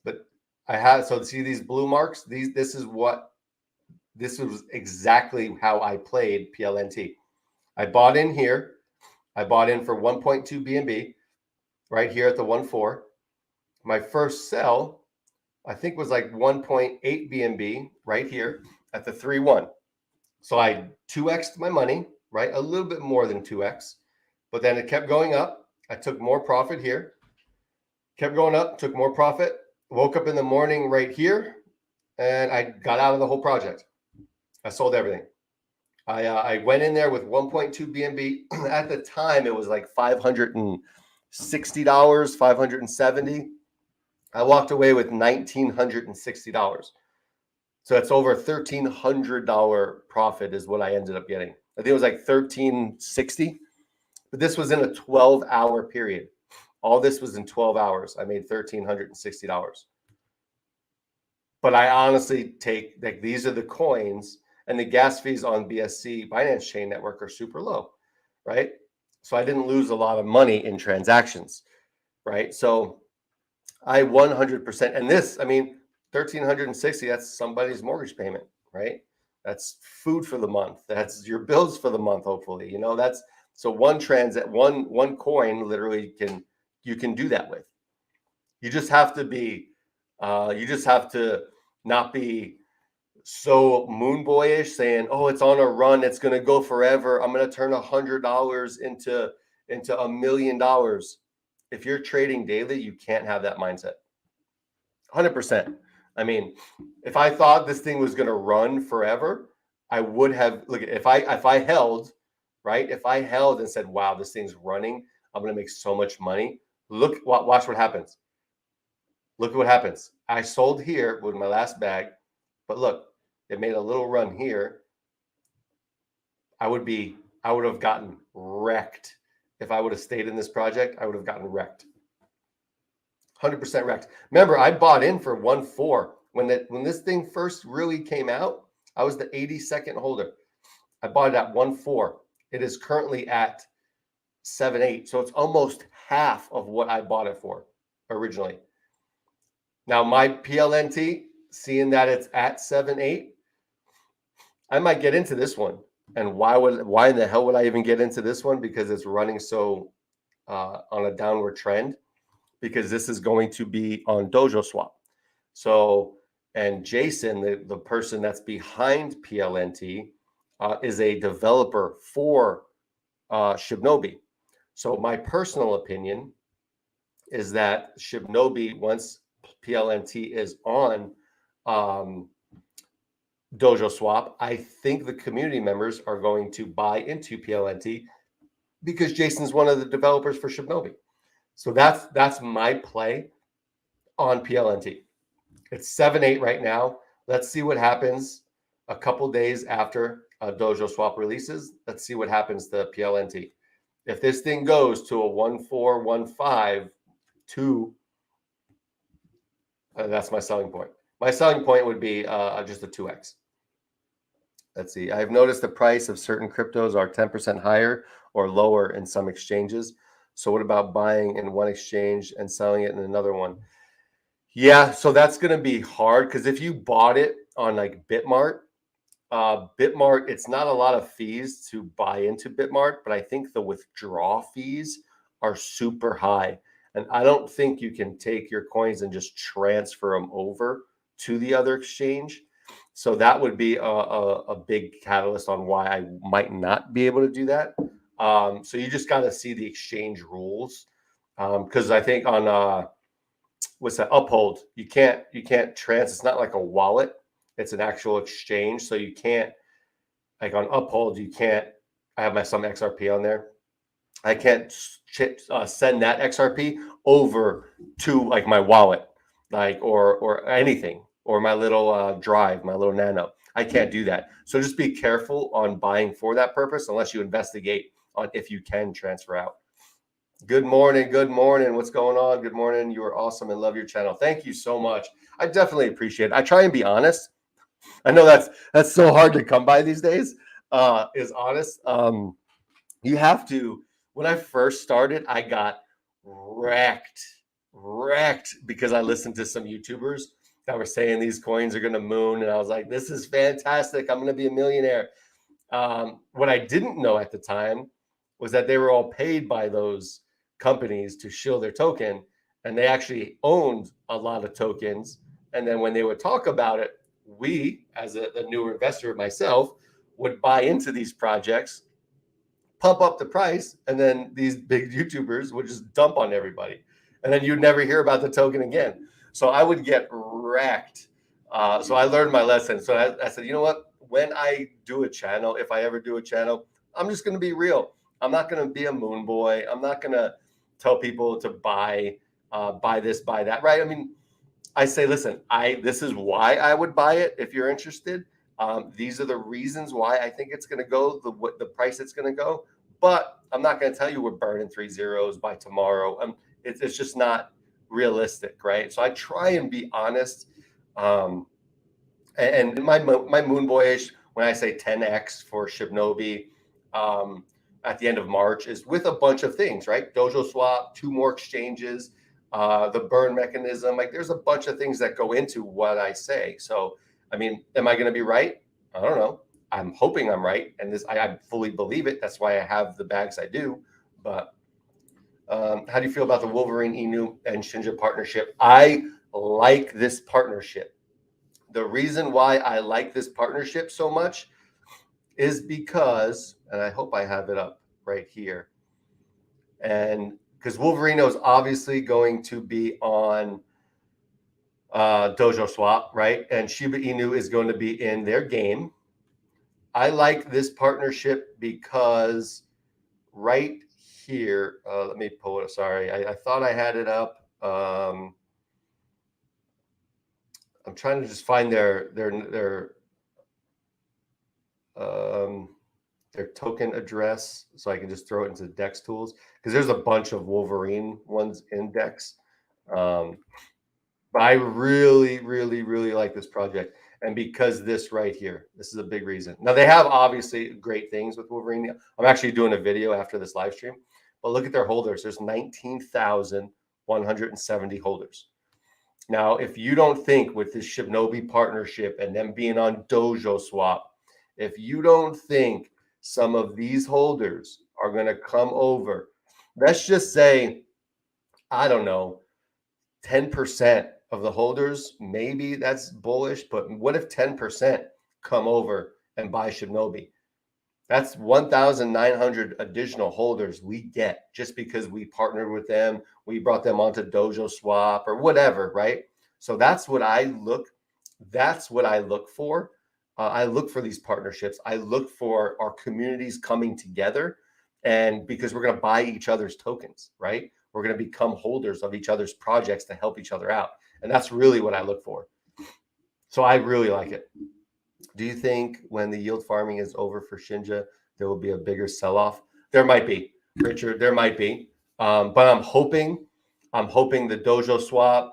but I had, so see these blue marks, this was exactly how I played PLNT. I bought in here. I bought in for 1.2 BNB right here at the 1.4. My first sell, I think, was like 1.8 BNB right here at the 3.1. So I 2x'd my money, right? A little bit more than 2x, but then it kept going up. I took more profit here, kept going up, took more profit, woke up in the morning right here, and I got out of the whole project. I sold everything. I went in there with 1.2 BNB. At the time, it was like $560, $570. I walked away with $1,960. So it's over $1,300 profit is what I ended up getting. I think it was like $1,360, but this was in a 12-hour period. All this was in 12 hours. I made $1,360. But I honestly take, like, these are the coins, and the gas fees on BSC Binance Chain Network are super low, right? So I didn't lose a lot of money in transactions, right? So I 100%, and this, I mean, 1,360, that's somebody's mortgage payment, right? That's food for the month. That's your bills for the month, hopefully. That's, so one coin literally you can do that with. You just have to not be so moon boyish saying, oh, it's on a run, it's going to go forever, I'm going to turn $100 into $1 million. If you're trading daily, you can't have that mindset. 100%. I mean, if I thought this thing was going to run forever, I would have, look, if I held, right? If I held and said, wow, this thing's running, I'm going to make so much money. Watch what happens. Look at what happens. I sold here with my last bag, but look, it made a little run here. I would have gotten wrecked. If I would have stayed in this project, I would have gotten wrecked. 100% wrecked. Remember, I bought in for 1.4 when this thing first really came out. I was the 82nd holder. I bought it at 1.4. It is currently at 7.8, so it's almost half of what I bought it for originally. Now my PLNT, seeing that it's at 7.8, I might get into this one. And why in the hell would I even get into this one? Because it's running so on a downward trend. Because this is going to be on DojoSwap. So, and Jason, the person that's behind PLNT, is a developer for Shibnobi. So my personal opinion is that Shibnobi, once PLNT is on DojoSwap, I think the community members are going to buy into PLNT because Jason's one of the developers for Shibnobi. So that's my play on PLNT. It's 7.8 right now. Let's see what happens a couple days after DojoSwap releases. Let's see what happens to PLNT. If this thing goes to a 1.4, 1.5, 2, that's my selling point. My selling point would be just a 2x. Let's see. I've noticed the price of certain cryptos are 10% higher or lower in some exchanges. So what about buying in one exchange and selling it in another one? Yeah, so that's going to be hard because if you bought it on like Bitmart. Bitmart, it's not a lot of fees to buy into Bitmart, but I think the withdrawal fees are super high. And I don't think you can take your coins and just transfer them over to the other exchange. So that would be a big catalyst on why I might not be able to do that. So you just got to see the exchange rules. Because I think on what's that, Uphold, you can't it's not like a wallet, it's an actual exchange. So you can't, like on Uphold, you can't, I have some XRP on there. I can't send that XRP over to like my wallet, like or anything, or my little drive, my little nano. I can't do that. So just be careful on buying for that purpose, unless you investigate on if you can transfer out. Good morning. Good morning. What's going on? Good morning. You are awesome and love your channel. Thank you so much. I definitely appreciate it. I try and be honest. I know that's so hard to come by these days. Is honest. You have to. When I first started, I got wrecked because I listened to some YouTubers that were saying these coins are going to moon, and I was like, this is fantastic. I'm going to be a millionaire. What I didn't know at the time was that they were all paid by those companies to shield their token, and they actually owned a lot of tokens. And then when they would talk about it, we, as a newer investor myself, would buy into these projects, pump up the price, and then these big YouTubers would just dump on everybody. And then you'd never hear about the token again. So I would get wrecked. So I learned my lesson. So I said, you know what? When I do a channel, if I ever do a channel, I'm just going to be real. I'm not going to be a moon boy. I'm not going to tell people to buy this, buy that, right? I mean, I say, listen, this is why I would buy it if you're interested. These are the reasons why I think it's going to go the price it's going to go. But I'm not going to tell you we're burning 3 zeros by tomorrow. It's just not realistic, right? So I try and be honest. And my moon boyish, when I say 10x for Shibnobi at the end of March, is with a bunch of things, right? DojoSwap, 2 more exchanges, the burn mechanism. Like there's a bunch of things that go into what I say. So, I mean, am I going to be right? I don't know. I'm hoping I'm right. And I fully believe it. That's why I have the bags I do. But how do you feel about the Wolverine, Inu, and Shinja partnership? I like this partnership. The reason why I like this partnership so much is because, and I hope I have it up right here, and because Wolverino is obviously going to be on DojoSwap, right? And Shiba Inu is going to be in their game. I like this partnership because right here, let me pull it. Sorry, I thought I had it up. I'm trying to just find their token address so I can just throw it into Dex tools, because there's a bunch of Wolverine ones in Dex. But I really, really, really like this project. And because this right here, this is a big reason. Now they have obviously great things with Wolverine. I'm actually doing a video after this live stream, but look at their holders. There's 19,170 holders. Now, if you don't think with this Shibnobi partnership and them being on DojoSwap, if you don't think some of these holders are going to come over, let's just say, I don't know, 10% of the holders, maybe that's bullish, but what if 10% come over and buy Shibnobi? That's 1,900 additional holders we get just because we partnered with them. We brought them onto DojoSwap or whatever, right? So that's what I look for. I look for these partnerships. I look for our communities coming together, and because we're going to buy each other's tokens, right? We're going to become holders of each other's projects to help each other out. And that's really what I look for. So I really like it. Do you think when the yield farming is over for Shinja, there will be a bigger sell-off? There might be, Richard. There might be. But I'm hoping the DojoSwap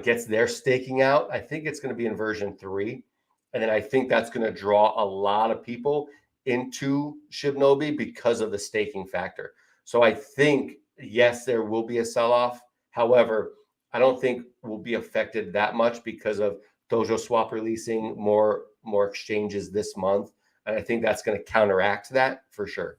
gets their staking out. I think it's going to be in version 3. And then I think that's going to draw a lot of people into Shibnobi because of the staking factor. So I think, yes, there will be a sell-off. However, I don't think we'll be affected that much because of DojoSwap releasing more exchanges this month, and I think that's going to counteract that for sure.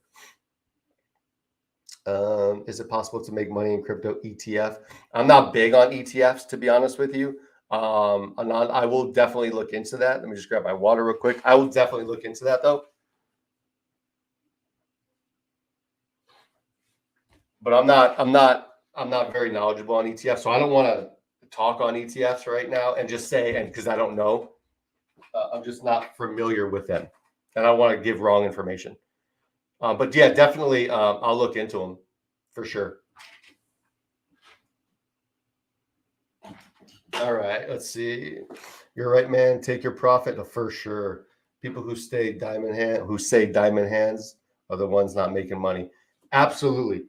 Is it possible to make money in crypto ETF? I'm not big on ETFs, to be honest with you. Anand, I will definitely look into that. Let me just grab my water real quick. I will definitely look into that though. But I'm not very knowledgeable on ETFs, so I don't want to talk on ETFs right now and just say, and because I don't know, I'm just not familiar with them, and I don't want to give wrong information. But yeah, definitely, I'll look into them for sure. All right, let's see. You're right, man. Take your profit for sure. People who say diamond hands are the ones not making money. Absolutely,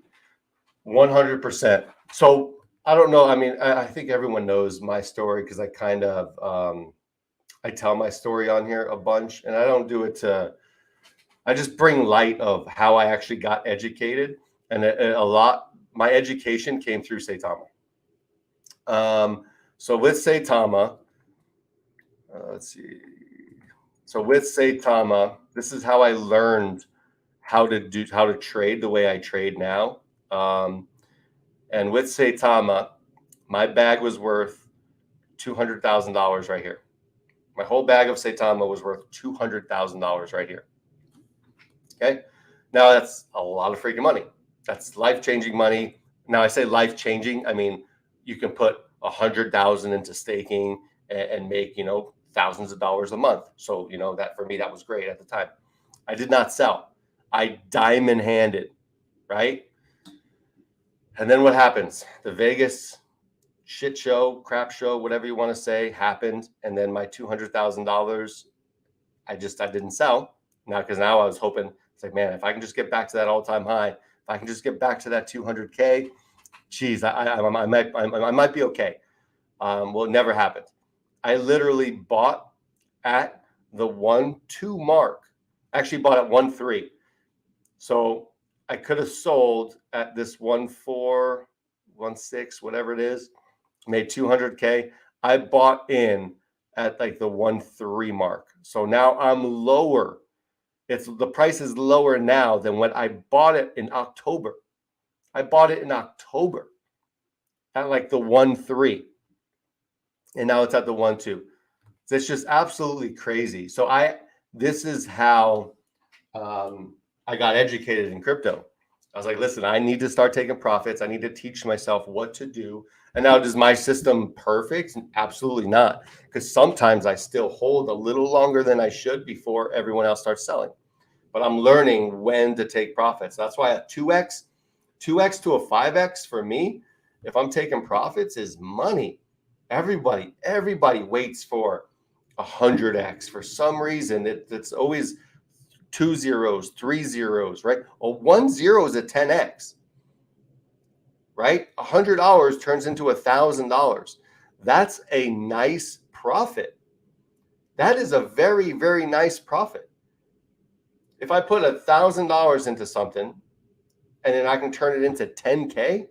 100%. So I don't know. I mean, I think everyone knows my story because I kind of I tell my story on here a bunch, and I don't do it to. I just bring light of how I actually got educated, and a lot. My education came through Saitama. So with Saitama, let's see. So with Saitama, this is how I learned how to trade the way I trade now. And with Saitama, my bag was worth $200,000 right here. My whole bag of Saitama was worth $200,000 right here. Okay, now that's a lot of freaking money. That's life-changing money. Now I say life-changing. I mean, you can put 100,000 into staking and make thousands of dollars a month. So that for me that was great at the time. I did not sell. I diamond handed, right? And then what happens? The Vegas shit show, crap show, whatever you want to say, happened, and then my $200,000, I didn't sell. Because now I was hoping, it's like, man, if I can just get back to that all-time high, if I can just get back to that 200K, geez, I might be okay. Well, it never happened. I literally bought at the 1.2 mark. Actually bought at 1.3. So I could have sold at this 1.4, 1.6, whatever it is, made 200K. I bought in at like the 1.3 mark. So now I'm lower. The price is lower now than when I bought it in October. I bought it in October at like the 1.3. And now it's at the 1.2. So it's just absolutely crazy. So this is how I got educated in crypto. I was like, listen, I need to start taking profits. I need to teach myself what to do. And now, is my system perfect? Absolutely not. Because sometimes I still hold a little longer than I should before everyone else starts selling. But I'm learning when to take profits. That's why a 2x to a 5x for me, if I'm taking profits, is money. Everybody waits for 100x. For some reason, it's always 2 zeros, 3 zeros, right? Well, 1 0 is a 10x, right? $100 turns into $1,000. That's a nice profit. That is a very, very nice profit. If I put $1,000 into something and then I can turn it into 10K,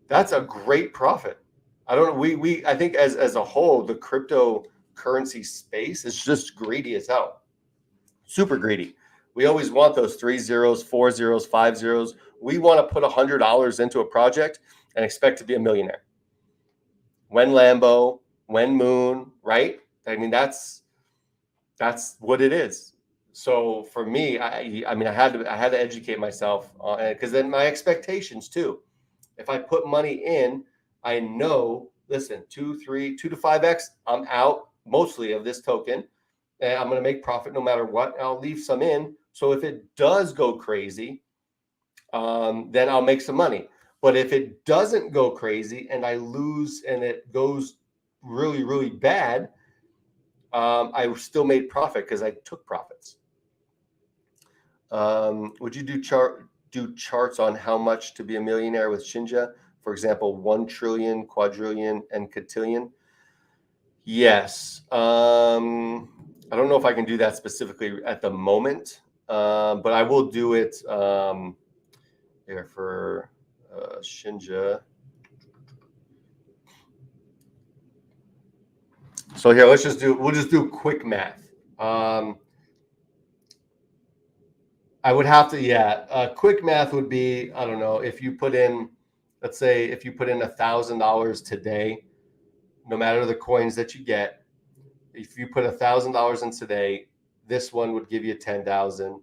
that's a great profit. I don't know. I think as a whole, the cryptocurrency space is just greedy as hell. Super greedy. We always want those 3 zeros, 4 zeros, 5 zeros. We want to put $100 into a project and expect to be a millionaire. When Lambo, when Moon, right? I mean, that's what it is. So for me, I mean, I had to educate myself because then my expectations too. If I put money in, I know, listen, 2 to 5x, I'm out mostly of this token. And I'm going to make profit no matter what. I'll leave some in. So if it does go crazy, then I'll make some money. But if it doesn't go crazy and I lose and it goes really, really bad, I still made profit because I took profits. Would you do charts on how much to be a millionaire with Shinja? For example, 1 trillion, quadrillion, and cotillion? Yes. I don't know if I can do that specifically at the moment, but I will do it here for Shinja. So here, we'll just do quick math. I would have to, quick math would be, I don't know, if you put in, let's say if you put in $1,000 today, no matter the coins that you get, if you put $1,000 in today, this one would give you 10,000.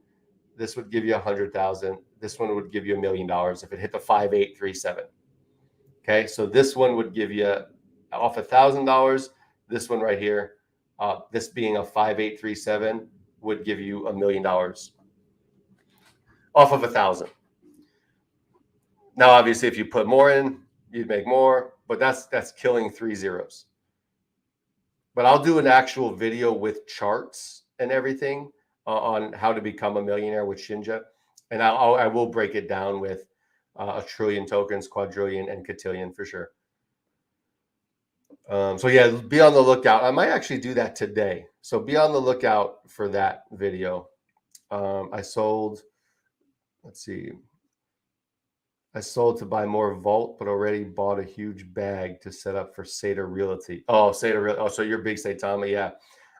This would give you 100,000. This one would give you $1 million if it hit the 5837. Okay, so this one would give you off $1,000. This one right here, this being a 5837, would give you $1 million off of 1,000. Now, obviously, if you put more in, you'd make more, but that's killing 3 zeros. But I'll do an actual video with charts and everything on how to become a millionaire with Shinja, and I will break it down with a trillion tokens, quadrillion, and cotillion for sure. So yeah, be on the lookout. I might actually do that today. So be on the lookout for that video. I sold, let's see. I sold to buy more Vault, but already bought a huge bag to set up for Sata Realty. Oh, Sata Realty. Oh, so you're big Saitama. Yeah.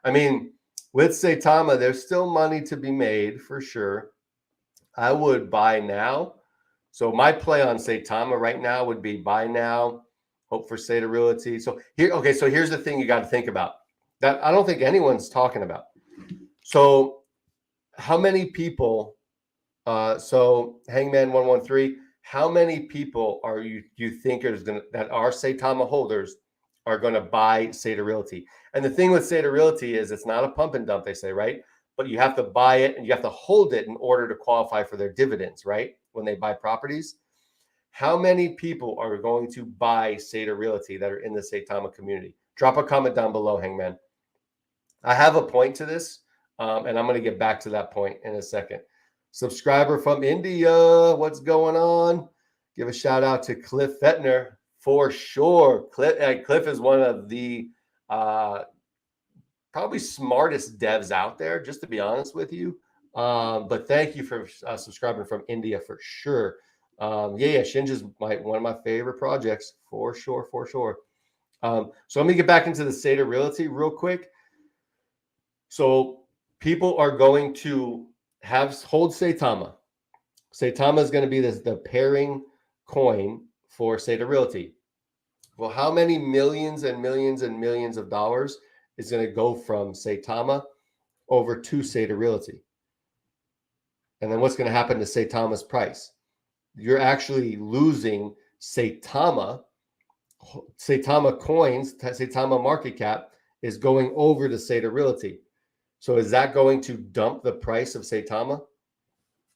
I mean, with Saitama, there's still money to be made for sure. I would buy now. So my play on Saitama right now would be buy now, hope for Sata Realty. So here, okay, so here's the thing you got to think about that I don't think anyone's talking about. So how many people, so Hangman 113, how many people are you think that are Saitama holders are going to buy Sata Realty? And the thing with Sata Realty is it's not a pump and dump, they say, right? But you have to buy it and you have to hold it in order to qualify for their dividends, right? When they buy properties. How many people are going to buy Sata Realty that are in the Saitama community? Drop a comment down below, Hangman. I have a point to this, and I'm going to get back to that point in a second. Subscriber from India, what's going on? Give a shout out to Cliff Fettner for sure. Cliff is one of the probably smartest devs out there, just to be honest with you. But thank you for subscribing from India for sure. Shinja's one of my favorite projects for sure. So let me get back into the Sata Realty real quick. So people are going to hold Saitama. Saitama is going to be the pairing coin for Sata Realty. Well, how many millions and millions and millions of dollars is going to go from Saitama over to Sata Realty? And then what's going to happen to Saitama's price? You're actually losing Saitama coins, Saitama market cap is going over to Sata Realty. So is that going to dump the price of Saitama?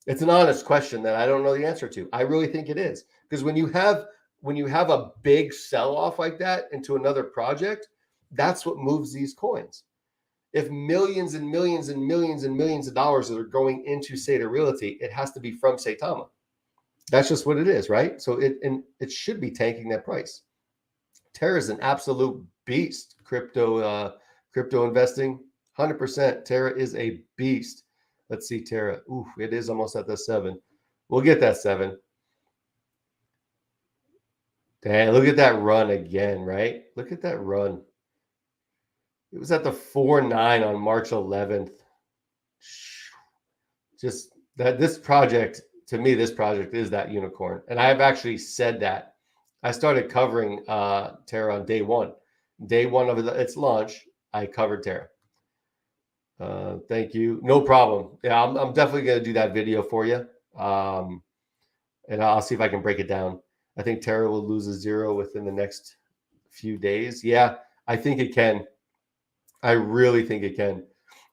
It's an honest question that I don't know the answer to. I really think it is, because when you have a big sell-off like that into another project, that's what moves these coins. If millions and millions and millions and millions of dollars are going into Sata Realty, it has to be from Saitama. That's just what it is, right? So it should be tanking that price. Terra is an absolute beast. Crypto investing, 100%. Terra is a beast. Let's see, Terra. Ooh, it is almost at the 7. We'll get that 7. Damn, look at that run again, right? Look at that run. It was at the 4.9 on March 11th. Just that this project, to me, this project is that unicorn. And I've actually said that. I started covering Terra on day one. Day one of its launch, I covered Terra. Thank you. No problem. Yeah, I'm definitely going to do that video for you. And I'll see if I can break it down. I think Terra will lose a 0 within the next few days. Yeah, I think it can. I really think it can.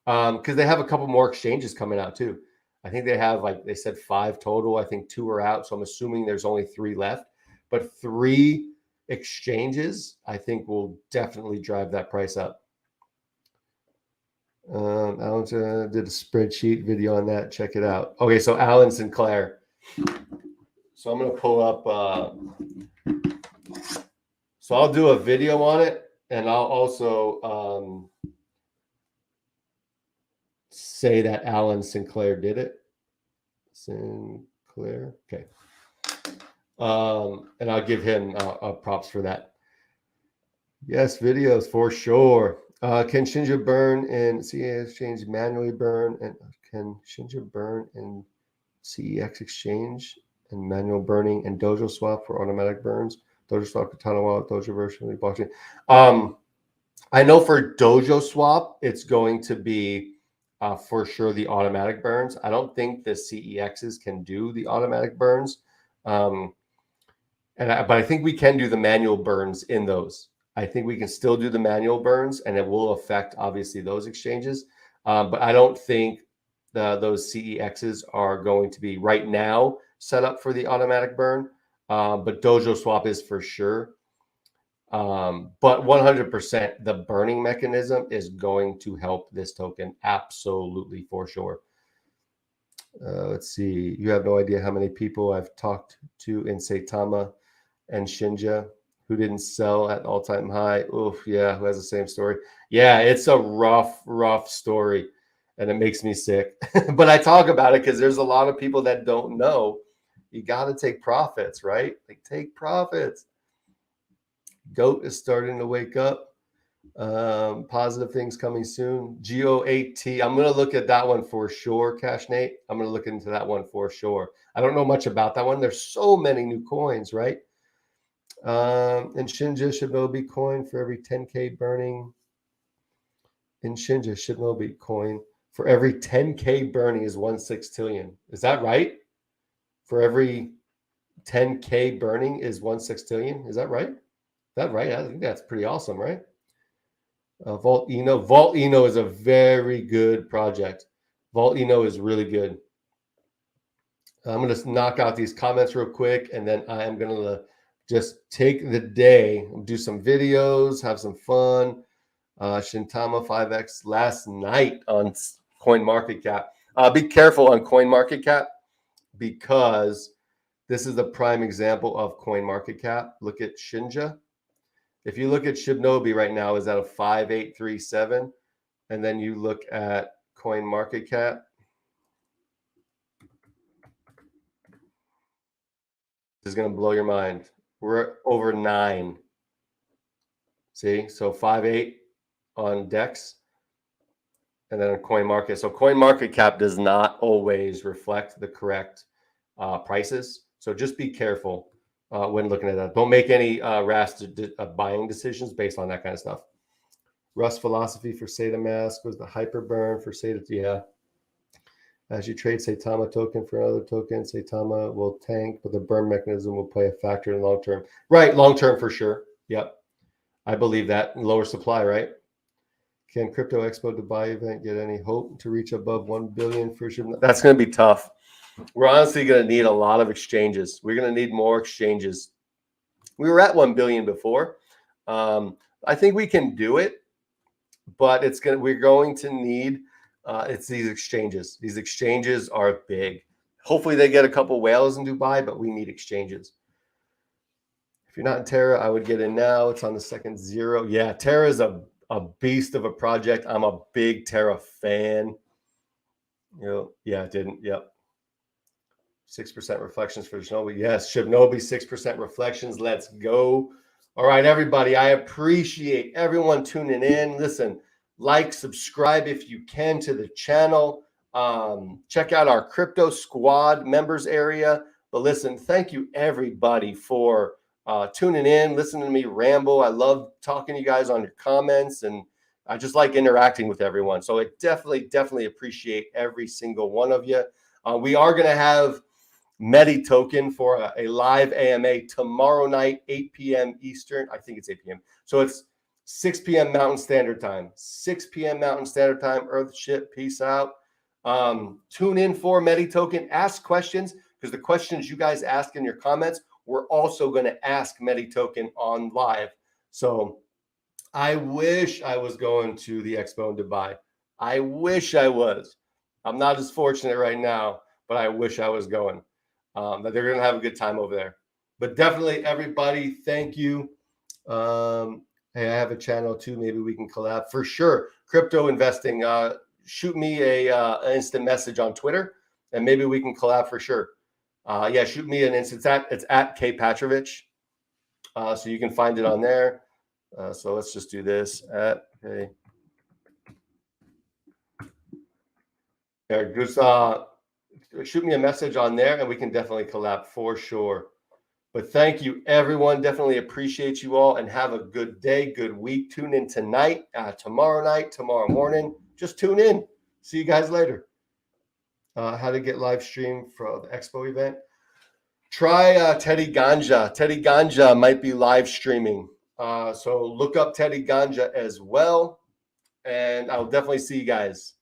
Because they have a couple more exchanges coming out too. I think they have, like they said, 5 total. I think 2 are out. So I'm assuming there's only 3 left. But 3 exchanges, I think, will definitely drive that price up. Alan did a spreadsheet video on that. Check it out. Okay, so Alan Sinclair. So I'm going to pull up. So I'll do a video on it, and I'll also say that Alan Sinclair did it. Sinclair. Okay. And I'll give him props for that. Yes, videos for sure. Can Shinja burn in CEX exchange manually burn? And can Shinja burn in CEX exchange and manual burning and DojoSwap for automatic burns? DojoSwap, Katana Wallet, Dojo version, blockchain. I know for DojoSwap, it's going to be for sure the automatic burns. I don't think the CEXs can do the automatic burns. But I think we can do the manual burns in those. I think we can still do the manual burns, and it will affect obviously those exchanges. But I don't think those CEXs are going to be right now set up for the automatic burn. But DojoSwap is for sure. But 100%, the burning mechanism is going to help this token absolutely for sure. Let's see. You have no idea how many people I've talked to in Saitama and Shinja who didn't sell at all-time high. Oof, yeah, who has the same story. Yeah, it's a rough story, and it makes me sick. But I talk about it because there's a lot of people that don't know. You got to take profits, right? Like, take profits. Goat is starting to wake up. Positive things coming soon. GO8T. I'm going to look at that one for sure, Cash Nate. I'm going to look into that one for sure. I don't know much about that one. There's so many new coins, right? And Shinja Shibnobi coin for every 10K burning. In Shinja Shibnobi coin for every 10K burning is 1 sextillion. Is that right? For every 10K burning is 1 sextillion. Is that right? Is that right? I think that's pretty awesome, right? Vault Eno is a very good project. Vault Eno is really good. I'm going to knock out these comments real quick, and then I am going to just take the day, do some videos, have some fun. Shintama 5X last night on CoinMarketCap. Be careful on CoinMarketCap because this is the prime example of CoinMarketCap. Look at Shinja. If you look at Shibnobi right now, is at a 5837, and then you look at CoinMarketCap. This is going to blow your mind. We're over 9. See, so 5.8 on DEX, and then on CoinMarket. So CoinMarketCap does not always reflect the correct prices. So just be careful when looking at that. Don't make any rash buying decisions based on that kind of stuff. Rust philosophy for Saitama was the hyper burn for Saitama. Yeah. As you trade Saitama token for another token, Saitama will tank, but the burn mechanism will play a factor in long term. Right, long term for sure. Yep. I believe that. Lower supply, right? Can Crypto Expo Dubai event get any hope to reach above 1 billion for sure? That's going to be tough. We're honestly going to need a lot of exchanges. We're going to need more exchanges. We were at 1 billion before. I think we can do it, but we're going to need it's these exchanges. These exchanges are big. Hopefully they get a couple whales in Dubai, but we need exchanges. If you're not in Terra, I would get in now. It's on the second 0. Yeah, Terra is a beast of a project. I'm a big Terra fan. Yeah, it didn't. Yep. 6% reflections for Shibnobi. Yes, Shibnobi, 6% reflections. Let's go. All right, everybody. I appreciate everyone tuning in. Listen, like, subscribe if you can to the channel. Check out our Crypto Squad members area. But listen, thank you, everybody, for tuning in, listening to me ramble. I love talking to you guys on your comments, and I just like interacting with everyone. So I definitely appreciate every single one of you. We are going to have Medi token for a live AMA tomorrow night, 8 p.m. Eastern. I think it's 8 p.m. So it's 6 p.m. Mountain Standard Time. 6 p.m. Mountain Standard Time. Earthship, peace out. Tune in for Medi token. Ask questions, because the questions you guys ask in your comments, we're also going to ask Medi token on live. So I wish I was going to the expo in Dubai. I wish I was. I'm not as fortunate right now, but I wish I was going. But they're going to have a good time over there. But definitely, everybody, thank you. Hey, I have a channel too. Maybe we can collab for sure. Crypto investing. Shoot me an instant message on Twitter, and maybe we can collab for sure. Yeah, shoot me an instant. It's at K Patrovich, so you can find it on there. So let's just do this at K Yeah, just shoot me a message on there and we can definitely collab for sure. But thank you, everyone. Definitely appreciate you all and have a good day, good week. Tune in tonight, tomorrow night, tomorrow morning. Just tune in. See you guys later. How to get live stream for the expo event. Try Teddy Ganja. Teddy Ganja might be live streaming. So look up Teddy Ganja as well. And I'll definitely see you guys.